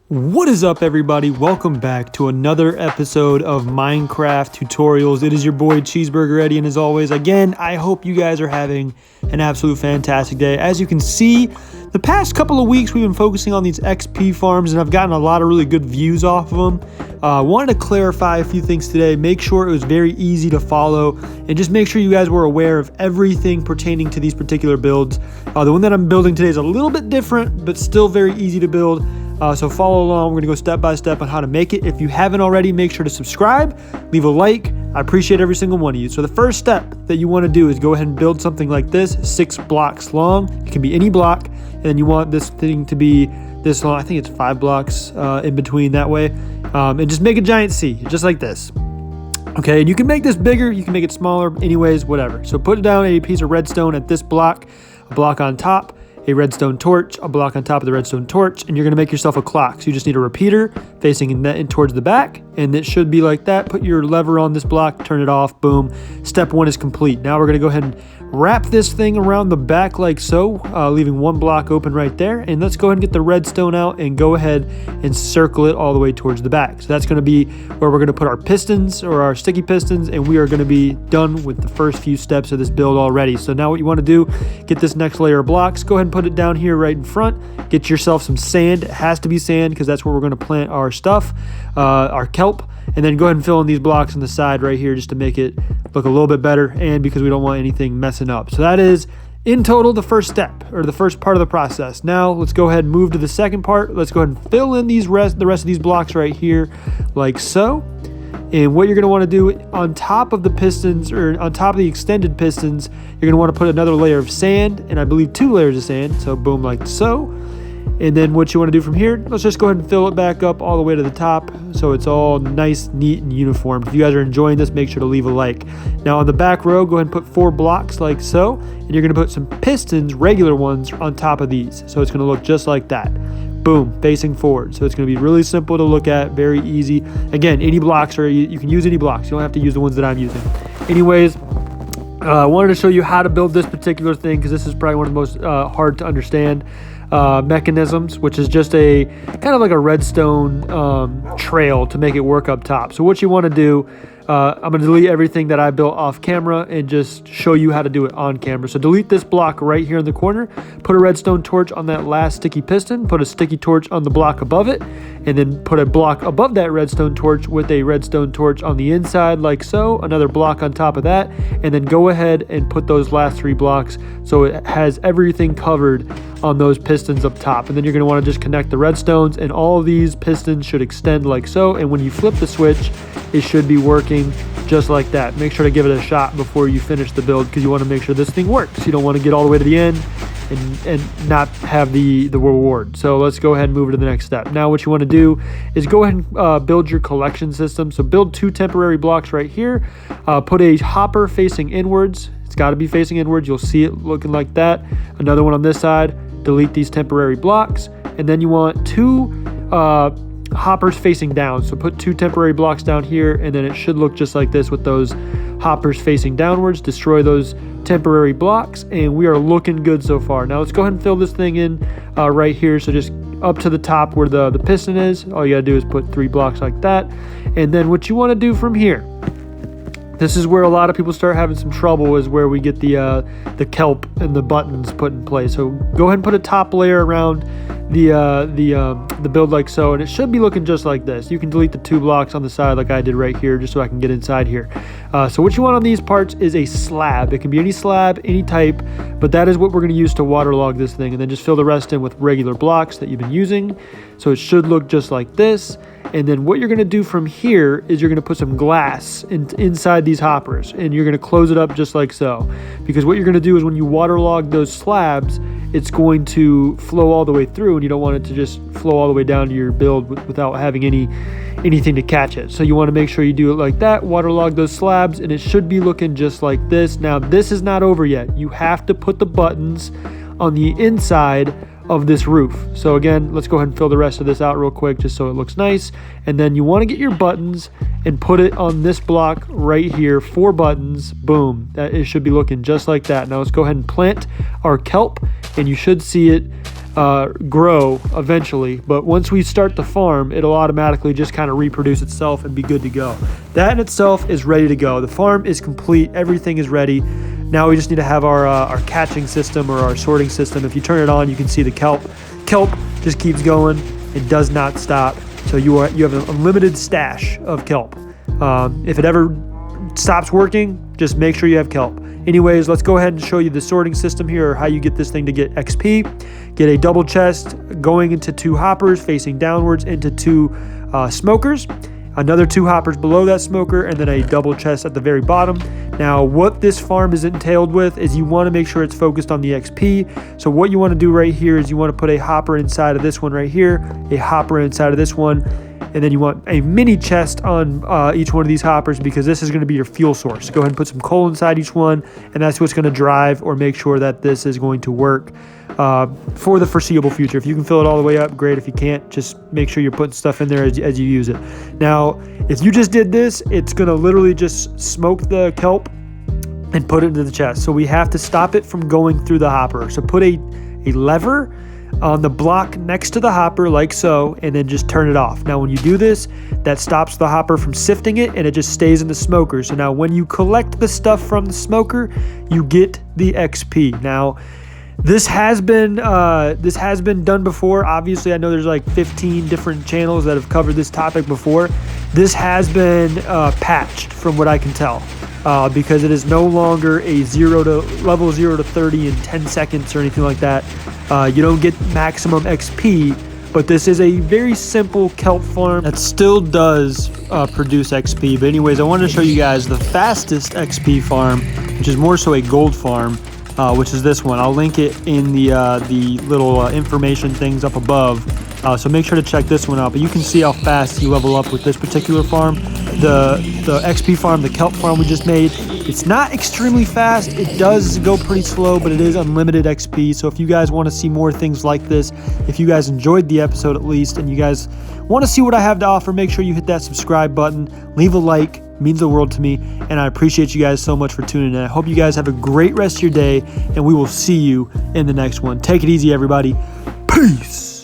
What is up, everybody? Welcome back to another episode of Minecraft Tutorials. It is your boy Cheeseburger Eddie, and as always, again, I hope you guys are having an absolute fantastic day. As you can see, the past couple of weeks we've been focusing on these XP farms, and I've gotten a lot of really good views off of them. Wanted to clarify a few things today, make sure it was very easy to follow, and just make sure you guys were aware of everything pertaining to these particular builds. The one that I'm building today is a little bit different, but still very easy to build. So follow along. We're gonna go step by step on how to make it. If you haven't already, make sure to subscribe, leave a like. I appreciate every single one of you. So the first step that you want to do is go ahead and build something like this, 6 blocks long. It can be any block, and then you want this thing to be this long. I think it's 5 blocks in between that way, and just make a giant C, just like this. Okay, and you can make this bigger, you can make it smaller, anyways, whatever. So put down a piece of redstone at this block, a block on top, a redstone torch, a block on top of the redstone torch, and you're gonna make yourself a clock. So you just need a repeater facing in towards the back, and it should be like that. Put your lever on this block, turn it off, boom. Step 1 is complete. Now we're gonna go ahead and wrap this thing around the back like so, leaving 1 block open right there. And let's go ahead and get the redstone out and go ahead and circle it all the way towards the back. So that's gonna be where we're gonna put our pistons or our sticky pistons, and we are gonna be done with the first few steps of this build already. So now what you wanna do, get this next layer of blocks, go ahead and put it down here right in front, get yourself some sand. It has to be sand because that's where we're gonna plant our stuff, our kelp, and then go ahead and fill in these blocks on the side right here just to make it look a little bit better, and because we don't want anything messing up. So that is in total the first step, or the first part of the process. Now let's go ahead and move to the second part. Let's go ahead and fill in the rest of these blocks right here like so. And what you're going to want to do on top of the pistons, or on top of the extended pistons, you're going to want to put another layer of sand, and I believe 2 layers of sand. So boom, like so. And then what you want to do from here, let's just go ahead and fill it back up all the way to the top so it's all nice, neat, and uniform. If you guys are enjoying this, make sure to leave a like. Now on the back row, go ahead and put 4 blocks like so, and you're going to put some pistons, regular ones, on top of these. So it's going to look just like that. Boom, facing forward. So it's going to be really simple to look at, very easy. Again, any blocks, or you can use any blocks. You don't have to use the ones that I'm using. Anyways, I wanted to show you how to build this particular thing because this is probably one of the most hard to understand mechanisms, which is just a kind of like a redstone trail to make it work up top. So what you want to do, I'm going to delete everything that I built off camera and just show you how to do it on camera. So delete this block right here in the corner, put a redstone torch on that last sticky piston, put a sticky torch on the block above it, and then put a block above that redstone torch with a redstone torch on the inside like so, another block on top of that, and then go ahead and put those last 3 blocks so it has everything covered on those pistons up top. And then you're going to want to just connect the redstones, and all of these pistons should extend like so, and when you flip the switch, it should be working just like that. Make sure to give it a shot before you finish the build because you want to make sure this thing works. You don't want to get all the way to the end and not have the reward. So let's go ahead and move to the next step. Now what you want to do is go ahead and build your collection system. So build 2 temporary blocks right here. Put a hopper facing inwards. It's got to be facing inwards. You'll see it looking like that. Another one on this side. Delete these temporary blocks, and then you want 2 hoppers facing down. So put 2 temporary blocks down here, and then it should look just like this with those hoppers facing downwards. Destroy those temporary blocks, and we are looking good so far. Now let's go ahead and fill this thing in right here. So just up to the top where the piston is, all you gotta do is put 3 blocks like that. And then what you want to do from here, this is where a lot of people start having some trouble, is where we get the kelp and the buttons put in place. So go ahead and put a top layer around the build like so, and it should be looking just like this. You can delete the 2 blocks on the side like I did right here, just so I can get inside here. So what you want on these parts is a slab. It can be any slab, any type, but that is what we're going to use to waterlog this thing, and then just fill the rest in with regular blocks that you've been using. So it should look just like this. And then what you're going to do from here is you're going to put some glass inside these hoppers, and you're going to close it up just like so. Because what you're going to do is when you waterlog those slabs, it's going to flow all the way through, and you don't want it to just flow all the way down to your build without having anything to catch it. So you want to make sure you do it like that, waterlog those slabs, and it should be looking just like this. Now this is not over yet. You have to put the buttons on the inside of this roof. So again, let's go ahead and fill the rest of this out real quick just so it looks nice. And then you want to get your buttons and put it on this block right here. 4 buttons, boom. That it should be looking just like that. Now let's go ahead and plant our kelp, and you should see it grow eventually, but once we start the farm, it'll automatically just kind of reproduce itself and be good to go. That in itself is ready to go. The farm is complete. Everything is ready. Now we just need to have our catching system or our sorting system. If you turn it on, you can see the kelp. Kelp just keeps going. It does not stop. So you have an unlimited stash of kelp. If it ever stops working, just make sure you have kelp. Anyways, let's go ahead and show you the sorting system here, or how you get this thing to get XP. Get a double chest going into 2 hoppers facing downwards into 2 smokers, another 2 hoppers below that smoker, and then a double chest at the very bottom. Now, what this farm is entailed with is you want to make sure it's focused on the XP. So what you want to do right here is you want to put a hopper inside of this one right here, a hopper inside of this one, and then you want a mini chest on each one of these hoppers, because this is going to be your fuel source. Go ahead and put some coal inside each one, and that's what's going to drive or make sure that this is going to work for the foreseeable future. If you can fill it all the way up, great. If you can't, just make sure you're putting stuff in there as you use it. Now, if you just did this, it's going to literally just smoke the kelp and put it into the chest. So we have to stop it from going through the hopper. So put a lever on the block next to the hopper like so, and then just turn it off. Now when you do this, that stops the hopper from sifting it, and it just stays in the smoker. So now when you collect the stuff from the smoker, you get the XP. Now this has been done before. Obviously, I know there's like 15 different channels that have covered this topic before. This has been patched from what I can tell. Because it is no longer a level 0 to 30 in 10 seconds or anything like that. You don't get maximum XP, but this is a very simple kelp farm that still does produce XP. But anyways, I wanted to show you guys the fastest XP farm, which is more so a gold farm, which is this one. I'll link it in the little information things up above. So make sure to check this one out. But you can see how fast you level up with this particular farm. The XP farm, the kelp farm we just made, it's not extremely fast. It does go pretty slow, but it is unlimited XP. So if you guys want to see more things like this, if you guys enjoyed the episode at least, and you guys want to see what I have to offer, make sure you hit that subscribe button, leave a like. It means the world to me, and I appreciate you guys so much for tuning in. I hope you guys have a great rest of your day, and we will see you in the next one. Take it easy, everybody. Peace.